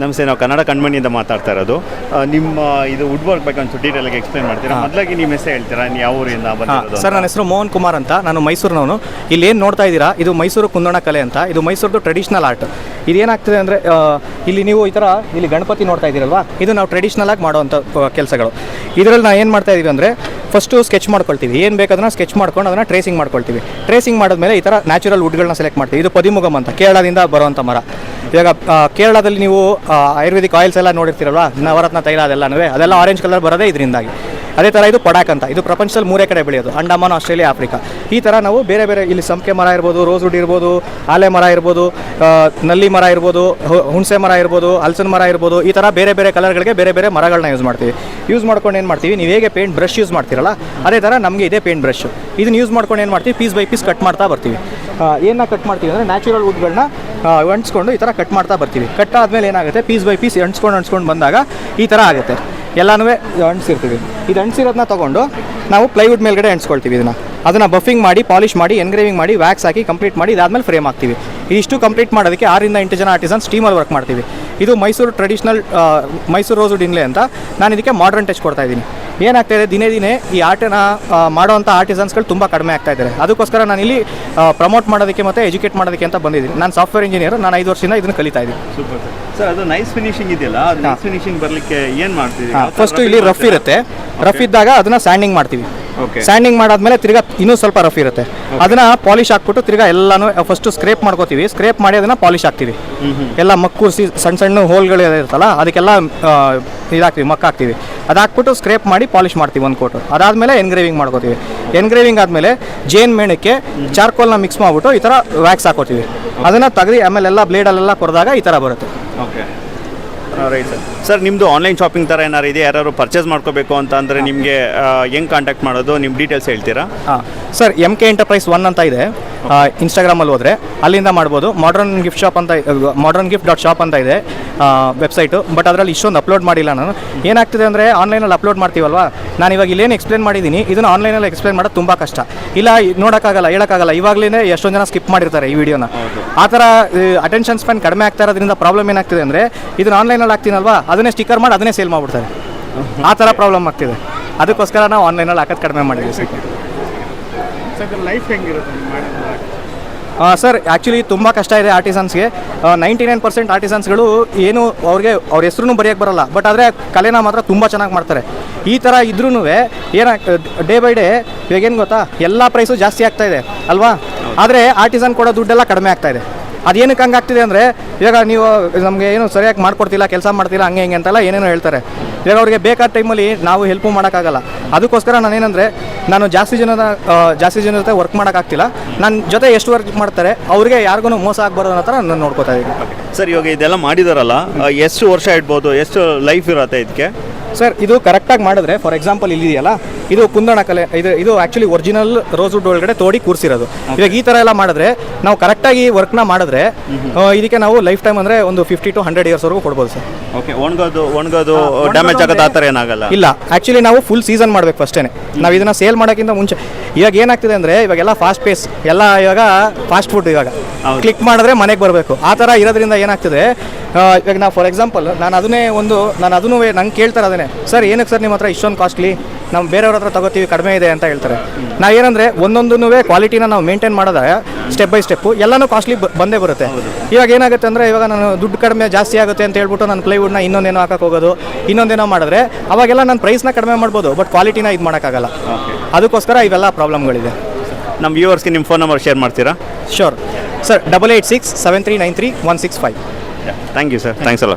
ನಮಸ್ತೆ, ನಾವು ಕನ್ನಡ ಕಣ್ಮಣಿಯಿಂದ ಮಾತಾಡ್ತಾ ಇರೋದು. ನಿಮ್ಮ ಇದು ವುಡ್ ವರ್ಕ್ ಬಗ್ಗೆ ಒಂದು ಡೀಟೇಲಾಗಿ ಎಕ್ಸ್ಪ್ಲೇನ್ ಮಾಡ್ತೀರಾ? ಮೊದಲಾಗಿ ನಿಮ್ಮ ಹೆಸರು ಹೇಳ್ತೀರಾ, ನೀವು ಯಾವ ಊರಿಂದ ಬಂದಿರೋದು? ಸರ್, ನನ್ನ ಹೆಸರು ಮೋಹನ್ ಕುಮಾರ್ ಅಂತ. ನಾನು ಮೈಸೂರಿನವನು. ಇಲ್ಲಿ ಏನು ನೋಡ್ತಾ ಇದ್ದೀರಾ, ಇದು ಮೈಸೂರು ಕುಂದಣ ಕಲೆ ಅಂತ. ಇದು ಮೈಸೂರದು ಟ್ರೆಡಿಷ್ನಲ್ ಆರ್ಟ್. ಇದೇನಾಗ್ತದೆ ಅಂದರೆ, ಇಲ್ಲಿ ನೀವು ಈ ಥರ ಇಲ್ಲಿ ಗಣಪತಿ ನೋಡ್ತಾ ಇದ್ದೀರಲ್ವಾ, ಇದು ನಾವು ಟ್ರೆಡಿಷ್ನಲ್ ಆಗಿ ಮಾಡೋವಂಥ ಕೆಲಸಗಳು. ಇದರಲ್ಲಿ ನಾವು ಏನು ಮಾಡ್ತಾ ಇದ್ದೀವಿ ಅಂದರೆ, ಫಸ್ಟು ಸ್ಕೆಚ್ ಮಾಡ್ಕೊಳ್ತೀವಿ. ಏನು ಬೇಕಾದನ್ನ ಸ್ಕೆಚ್ ಮಾಡ್ಕೊಂಡು ಅದನ್ನು ಟ್ರೇಸಿಂಗ್ ಮಾಡ್ಕೊಳ್ತೀವಿ. ಟ್ರೇಸಿಂಗ್ ಮಾಡಿದ್ಮೇಲೆ ಈ ಥರ ನ್ಯಾಚುರಲ್ ವುಡ್ಗಳನ್ನ ಸೆಲೆಕ್ಟ್ ಮಾಡ್ತೀವಿ. ಇದು ಪದಿಮುಗಮ್ ಅಂತ ಕೇರಳದಿಂದ ಬರುವಂಥ ಮರ. ಇವಾಗ ಕೇರಳದಲ್ಲಿ ನೀವು ಆಯುರ್ವೇದಿಕ್ ಆಯಿಲ್ಸ್ ಎಲ್ಲ ನೋಡಿರ್ತೀರಲ್ವ, ನವರತ್ನ ತೈಲ ಅದೆಲ್ಲ ಆರೆಂಜ್ ಕಲರ್ ಬರೋದೇ ಇದರಿಂದಾಗಿ. ಅದೇ ಥರ ಇದು ಪಡಾಕ್ ಅಂತ. ಇದು ಪ್ರಪಂಚದಲ್ಲಿ 3 ಕಡೆ ಬೆಳೆಯೋದು: ಅಂಡಮಾನ್, ಆಸ್ಟ್ರೇಲಿಯಾ, ಆಫ್ರಿಕಾ. ಈ ಥರ ನಾವು ಬೇರೆ ಬೇರೆ ಇಲ್ಲಿ ಸಂಕೆ ಮರ ಇರ್ಬೋದು, ರೋಸ್ ವುಡ್ ಇರ್ಬೋದು, ಆಲೆ ಮರ ಇರ್ಬೋದು, ನಲ್ಲಿ ಮರ ಇರ್ಬೋದು, ಹುಣಸೆ ಮರ ಇರ್ಬೋದು, ಹಲಸಿನ ಮರ ಇರ್ಬೋದು. ಈ ಥರ ಬೇರೆ ಬೇರೆ ಕಲರ್ಗಳಿಗೆ ಬೇರೆ ಬೇರೆ ಮರಗಳನ್ನ ಯೂಸ್ ಮಾಡ್ತೀವಿ. ಯೂಸ್ ಮಾಡ್ಕೊಂಡು ಏನು ಮಾಡ್ತೀವಿ, ನೀವು ಹೇಗೆ ಪೇಂಟ್ ಬ್ರಷ್ ಯೂಸ್ ಮಾಡ್ತೀರಲ್ಲ, ಅದೇ ಥರ ನಮಗೆ ಇದೆ ಪೇಂಟ್ ಬ್ರಷ್. ಇದನ್ನು ಯೂಸ್ ಮಾಡ್ಕೊಂಡು ಏನು ಮಾಡ್ತೀವಿ, ಪೀಸ್ ಬೈ ಪೀಸ್ ಕಟ್ ಮಾಡ್ತಾ ಬರ್ತೀವಿ. ಏನ ಕಟ್ ಮಾಡ್ತೀವಿ ಅಂದರೆ, ನ್ಯಾಚುರಲ್ ವುಡ್ಗಳನ್ನ ಅಂಟಿಸ್ಕೊಂಡು ಈ ಥರ ಕಟ್ ಮಾಡ್ತಾ ಬರ್ತೀವಿ. ಕಟ್ ಆದಮೇಲೆ ಏನಾಗುತ್ತೆ, ಪೀಸ್ ಬೈ ಪೀಸ್ ಅಂಟಿಸ್ಕೊಂಡು ಬಂದಾಗ ಈ ಥರ ಆಗುತ್ತೆ. ಎಲ್ಲನೂ ಅಂಟಿಸಿರ್ತೀವಿ. ಇದು ಅಂಟಿಸಿರೋದನ್ನ ತೊಗೊಂಡು ನಾವು ಪ್ಲೈವುಡ್ ಮೇಲ್ಗಡೆ ಅಂಟಿಸ್ಕೊಳ್ತೀವಿ. ಅದನ್ನು ಬಫಿಂಗ್ ಮಾಡಿ, ಪಾಲಿಷ್ ಮಾಡಿ, ಎನ್ಗ್ರೇವಿಂಗ್ ಮಾಡಿ, ವ್ಯಾಕ್ಸ್ ಹಾಕಿ ಕಂಪ್ಲೀಟ್ ಮಾಡಿ, ಇದಾದಮೇಲೆ ಫ್ರೇಮ್ ಹಾಕ್ತೀವಿ. ಇದಿಷ್ಟು ಕಂಪ್ಲೀಟ್ ಮಾಡೋದಕ್ಕೆ 6 ರಿಂದ 8 ಜನ ಆರ್ಟಿಸನ್ ಸ್ಟೀಮಲ್ಲಿ ವರ್ಕ್ ಮಾಡ್ತೀವಿ. ಇದು Mysuru traditional Mysuru rosewood inlay ಅಂತ. ನಾನು ಇದಕ್ಕೆ ಮಾಡರ್ನ್ ಟಚ್ ಕೊಡ್ತಾ ಇದ್ದೀನಿ. ಏನಾಗ್ತಾಯಿದೆ, ದಿನೇ ದಿನೇ ಈ ಆರ್ಟನ್ನ ಮಾಡೋವಂಥ ಆರ್ಟಿಸನ್ಸ್ಗಳು ತುಂಬ ಕಡಿಮೆ ಆಗ್ತಾ ಇದ್ದಾರೆ. ಅದಕ್ಕೋಸ್ಕರ ನಾನು ಇಲ್ಲಿ ಪ್ರಮೋಟ್ ಮಾಡೋದಕ್ಕೆ ಮತ್ತು ಎಜುಕೇಟ್ ಮಾಡೋದಕ್ಕೆ ಅಂತ ಬಂದಿದ್ದೀನಿ. ನಾನು ಸಾಫ್ಟ್ವೇರ್ ಇಂಜಿನಿಯರ್. ನಾನು 5 ವರ್ಷದಿಂದ ಇದನ್ನು ಕಲಿತಾ ಇದ್ದೀನಿ. Super sir. ಅದು ನೈಸ್ ಫಿನಿಶಿಂಗ್ ಇದೆಯಲ್ಲ, ನೈಸ್ ಫಿನಿಶಿಂಗ್ ಬರಲಿಕ್ಕೆ ಏನು ಮಾಡ್ತೀವಿ? ಫಸ್ಟು ಇಲ್ಲಿ ರಫ್ ಇರುತ್ತೆ. ರಫ್ ಇದ್ದಾಗ ಅದನ್ನು ಸ್ಯಾಂಡಿಂಗ್ ಮಾಡ್ತೀವಿ. ಸ್ಯಾಂಡಿಂಗ್ ಮಾಡಾದ್ಮೇಲೆ ತಿರ್ಗಾ ಇನ್ನೂ ಸ್ವಲ್ಪ ರಫ್ ಇರುತ್ತೆ. ಅದನ್ನ ಪಾಲಿಶ್ ಹಾಕ್ಬಿಟ್ಟು ತಿರ್ಗಾ ಎಲ್ಲಾನು ಫಸ್ಟ್ ಸ್ಕ್ರೇಪ್ ಮಾಡ್ಕೋತೀವಿ. ಸ್ಕ್ರೇಪ್ ಮಾಡಿ ಅದನ್ನ ಪಾಲಿಶ್ ಹಾಕ್ತೀವಿ. ಎಲ್ಲ ಮಕ್ಕೂರಿಸಿ ಸಣ್ಣ ಸಣ್ಣ ಹೋಲ್ಗಳು ಇರುತ್ತಲ್ಲ, ಅದಕ್ಕೆಲ್ಲ ಇದಾಗ್ತೀವಿ, ಮಕ್ಕ ಹಾಕ್ತೀವಿ. ಅದಾಕ್ಬಿಟ್ಟು ಸ್ಕ್ರೇಪ್ ಮಾಡಿ ಪಾಲಿಶ್ ಮಾಡ್ತೀವಿ ಒಂದು ಕೋಟು. ಅದಾದಮೇಲೆ ಎನ್ಗ್ರೇವಿಂಗ್ ಮಾಡ್ಕೋತೀವಿ. ಎನ್ಗ್ರೇವಿಂಗ್ ಆದಮೇಲೆ ಜೇನ್ ಮೇಣಕ್ಕೆ ಚಾರ್ಕೋಲ್ನ ಮಿಕ್ಸ್ ಮಾಡಿಬಿಟ್ಟು ಈ ಥರ ವ್ಯಾಕ್ಸ್ ಹಾಕೋತೀವಿ. ಅದನ್ನು ತೆಗೆದು ಆಮೇಲೆ ಎಲ್ಲ ಬ್ಲೇಡಲ್ಲೆಲ್ಲ ಕೊರೆದಾಗ ಈ ಥರ ಬರುತ್ತೆ. Okay, right sir. ಸರ್, ನಿಮ್ಮದು ಆನ್ಲೈನ್ ಶಾಪಿಂಗ್ ಥರ ಏನಾರು ಇದೆ? ಯಾರು ಪರ್ಚೇಸ್ ಮಾಡ್ಕೋಬೇಕು ಅಂತ ಅಂದರೆ ನಿಮಗೆ ಹೆಂಗೆ ಕಾಂಟ್ಯಾಕ್ಟ್ ಮಾಡೋದು? ನಿಮ್ಮ ಡೀಟೇಲ್ಸ್ ಹೇಳ್ತೀರಾ? ಸರ್, MK ಎಂಟರ್ಪ್ರೈಸ್ 1 ಅಂತ ಇದೆ. ಇನ್ಸ್ಟಾಗ್ರಾಮಲ್ಲಿ ಹೋದರೆ ಅಲ್ಲಿಂದ ಮಾಡ್ಬೋದು. ಮಾಡರ್ನ್ gift.shop ಅಂತ ಇದೆ ವೆಬ್ಸೈಟು. ಬಟ್ ಅದರಲ್ಲಿ ಇಷ್ಟೊಂದು ಅಪ್ಲೋಡ್ ಮಾಡಿಲ್ಲ ನಾನು. ಏನಾಗ್ತಿದೆ ಅಂದರೆ, ಆನ್ಲೈನಲ್ಲಿ ಅಪ್ಲೋಡ್ ಮಾಡ್ತೀವಲ್ವಾ, ನಾನು ಇವಾಗ ಇಲ್ಲೇನು ಎಕ್ಸ್ಪ್ಲೇನ್ ಮಾಡಿದ್ದೀನಿ, ಇದನ್ನು ಆನ್ಲೈನಲ್ಲಿ ಎಕ್ಸ್ಪ್ಲೇನ್ ಮಾಡೋದು ತುಂಬ ಕಷ್ಟ. ಇಲ್ಲ, ನೋಡೋಕ್ಕಾಗಲ್ಲ, ಹೇಳೋಕ್ಕಾಗಲ್ಲ. ಇವಾಗಲೇ ಎಷ್ಟೊಂದು ಜನ ಸ್ಕಿಪ್ ಮಾಡಿರ್ತಾರೆ ಈ ವಿಡಿಯೋನ. ಆ ಥರ ಅಟೆನ್ಷನ್ ಸ್ಪ್ಯಾನ್ ಕಡಿಮೆ ಆಗ್ತಾ ಇರೋದ್ರಿಂದ ಪ್ರಾಬ್ಲಮ್ ಏನಾಗ್ತಿದೆ ಅಂದರೆ, ಇದನ್ನು ಆನ್ಲೈನಲ್ಲಿ ಹಾಕ್ತೀನಲ್ವಾ, ಅದನ್ನೇ ಸ್ಟಿಕ್ಕರ್ ಮಾಡಿ ಅದನ್ನೇ ಸೇಲ್ ಮಾಡಿಬಿಡ್ತಾರೆ. ಆ ಥರ ಪ್ರಾಬ್ಲಮ್ ಆಗ್ತಿದೆ. ಅದಕ್ಕೋಸ್ಕರ ನಾವು ಆನ್ಲೈನಲ್ಲಿ ಹಾಕೋದು ಕಡಿಮೆ ಮಾಡಿದ್ದೀವಿ. ಸರ್, ಲೈಫ್ ಹೆಂಗಿರುತ್ತೆ? ಸರ್, ಆ್ಯಕ್ಚುಲಿ ತುಂಬ ಕಷ್ಟ ಇದೆ ಆರ್ಟಿಸನ್ಸ್ಗೆ. 99% ಆರ್ಟಿಸನ್ಸ್ಗಳು ಏನು ಅವ್ರ ಹೆಸ್ರು ಬರೆಯೋಕ್ಕೆ ಬರೋಲ್ಲ. ಬಟ್ ಆದರೆ ಕಲೆನ ಮಾತ್ರ ತುಂಬ ಚೆನ್ನಾಗಿ ಮಾಡ್ತಾರೆ. ಈ ಥರ ಇದ್ರೂ ಡೇ ಬೈ ಡೇ ಇವಾಗೇನು ಗೊತ್ತಾ, ಎಲ್ಲ ಪ್ರೈಸು ಜಾಸ್ತಿ ಆಗ್ತಾಯಿದೆ ಅಲ್ವಾ, ಆದರೆ ಆರ್ಟಿಸನ್ ಕೊಡೋ ದುಡ್ಡೆಲ್ಲ ಕಡಿಮೆ ಆಗ್ತಾಯಿದೆ. ಅದೇನಕ್ಕೆ ಹಂಗೆ ಆಗ್ತಿದೆ ಅಂದರೆ, ಇವಾಗ ನೀವು ನಮಗೆ ಏನು ಸರಿಯಾಗಿ ಮಾಡ್ಕೊಡ್ತಿಲ್ಲ, ಕೆಲಸ ಮಾಡ್ತಿಲ್ಲ, ಹಂಗೆ ಹಿಂಗೆ ಅಂತೆಲ್ಲ ಏನೇನೋ ಹೇಳ್ತಾರೆ. ಇವಾಗ ಅವ್ರಿಗೆ ಬೇಕಾದ ಟೈಮಲ್ಲಿ ನಾವು ಹೆಲ್ಪು ಮಾಡೋಕ್ಕಾಗಲ್ಲ. ಅದಕ್ಕೋಸ್ಕರ ನಾನು ಜಾಸ್ತಿ ಜನ ಜೊತೆ ವರ್ಕ್ ಮಾಡೋಕ್ಕಾಗ್ತಿಲ್ಲ. ನನ್ನ ಜೊತೆ ಎಷ್ಟು ವರ್ಕ್ ಮಾಡ್ತಾರೆ ಅವ್ರಿಗೆ ಯಾರಿಗೂ ಮೋಸ ಆಗಬಾರ್ದು ಅನ್ನೋ ಥರ ನಾನು ನೋಡ್ಕೋತಾ ಇದ್ದೀನಿ. ಸರ್, ಇವಾಗ ಇದೆಲ್ಲ ಮಾಡಿದಾರಲ್ಲ, ಎಷ್ಟು ವರ್ಷ ಇಡ್ಬೋದು? ಎಷ್ಟು ಲೈಫ್ ಇರುತ್ತೆ ಇದಕ್ಕೆ? ಸರ್, ಇದು ಕರೆಕ್ಟಾಗಿ ಮಾಡಿದ್ರೆ, ಫಾರ್ ಎಕ್ಸಾಂಪಲ್ ಇಲ್ಲಿದೆಯಲ್ಲ, ಇದು ಕುಂದಣ ಕಲೆ. ಇದು ಆ್ಯಕ್ಚುಲಿ ಒರಿಜಿನಲ್ ರೋಸ್ ವುಡ್ ಒಳಗಡೆ ತೋಡಿ ಕೂರಿಸಿರೋದು. ಇವಾಗ ಈ ಥರ ಎಲ್ಲ ಮಾಡಿದ್ರೆ, ನಾವು ಕರೆಕ್ಟಾಗಿ ವರ್ಕ್ನ ಮಾಡಿದ್ರೆ ಇದಕ್ಕೆ ನಾವು ಲೈಫ್ ಟೈಮ್ ಅಂದರೆ ಒಂದು 50 to 100 ಇಯರ್ಸ್ವರೆಗೂ ಕೊಡ್ಬೋದು ಸರ್. ಓಕೆ, ಒಣಗೋದು ಡ್ಯಾಮೇಜ್ ಆಗೋದು ಆ ಥರ ಏನಾಗಲ್ಲ? ಇಲ್ಲ, ಆ್ಯಕ್ಚುಲಿ ನಾವು ಫುಲ್ ಸೀಸನ್ ಮಾಡಬೇಕು ಫಸ್ಟೇ. ನಾವು ಇದನ್ನು ಸೇಲ್ ಮಾಡೋಕ್ಕಿಂತ ಮುಂಚೆ. ಇವಾಗ ಏನಾಗ್ತಿದೆ ಅಂದರೆ, ಇವಾಗೆಲ್ಲ ಫಾಸ್ಟ್ ಪೇಸ್, ಎಲ್ಲ ಇವಾಗ ಫಾಸ್ಟ್ ಫುಡ್. ಇವಾಗ ಕ್ಲಿಕ್ ಮಾಡಿದ್ರೆ ಮನೆಗೆ ಬರಬೇಕು. ಆ ಥರ ಇರೋದ್ರಿಂದ ಏನಾಗ್ತಿದೆ, ಇವಾಗ ನಾವು ಫಾರ್ ಎಕ್ಸಾಂಪಲ್ ನಾನು ಅದನ್ನು ನಂಗೆ ಕೇಳ್ತಾರೆ ಅದನ್ನೇ, ಸರ್ ಏನಕ್ಕೆ ಸರ್ ನಿಮ್ಮ ಹತ್ರ ಇಷ್ಟೊಂದು ಕಾಸ್ಟ್ಲಿ, ನಾವು ಬೇರೆಯವ್ರ ಹತ್ರ ತಗೋತೀವಿ, ಕಡಿಮೆ ಇದೆ ಅಂತ ಹೇಳ್ತಾರೆ. ನಾವೇನಂದರೆ ಒಂದೊಂದೂ ಕ್ವಾಲಿಟಿನ ನಾವು ಮೇಂಟೈನ್ ಮಾಡಿದಾಗ ಸ್ಟೆಪ್ ಬೈ ಸ್ಟೆಪ್ಪು ಎಲ್ಲನೂ ಕಾಸ್ಟ್ಲಿ ಬಂದೇ ಬರುತ್ತೆ. ಇವಾಗ ಏನಾಗುತ್ತೆ ಅಂದರೆ, ಇವಾಗ ನಾನು ದುಡ್ಡು ಕಡಿಮೆ ಜಾಸ್ತಿ ಆಗುತ್ತೆ ಅಂತ ಹೇಳ್ಬಿಟ್ಟು ನಾನು ಪ್ಲೈವುಡ್ನ ಇನ್ನೊಂದೇನೋ ಹಾಕಕ್ಕೆ ಹೋಗೋದು, ಇನ್ನೊಂದೇನೋ ಮಾಡಿದ್ರೆ ಅವಾಗೆಲ್ಲ ನಾನು ಪ್ರೈಸ್ನ ಕಡಿಮೆ ಮಾಡ್ಬೋದು, ಬಟ್ ಕ್ವಾಲಿಟಿನ ಇದು ಮಾಡೋಕ್ಕಾಗಲ್ಲ. ಅದಕ್ಕೋಸ್ಕರ ಇವೆಲ್ಲ ಪ್ರಾಬ್ಲಮ್ಗಳಿದೆ. ನಮ್ಮ ವ್ಯೂವರ್ಸ್ಗೆ ನಿಮ್ಮ ಫೋನ್ ನಂಬರ್ ಶೇರ್ ಮಾಡ್ತೀರಾ? ಶೋರ್ ಸರ್, 8867393165. ಥ್ಯಾಂಕ್ ಯು ಸರ್, ಥ್ಯಾಂಕ್ಸ್ ಅಲ್ಲ.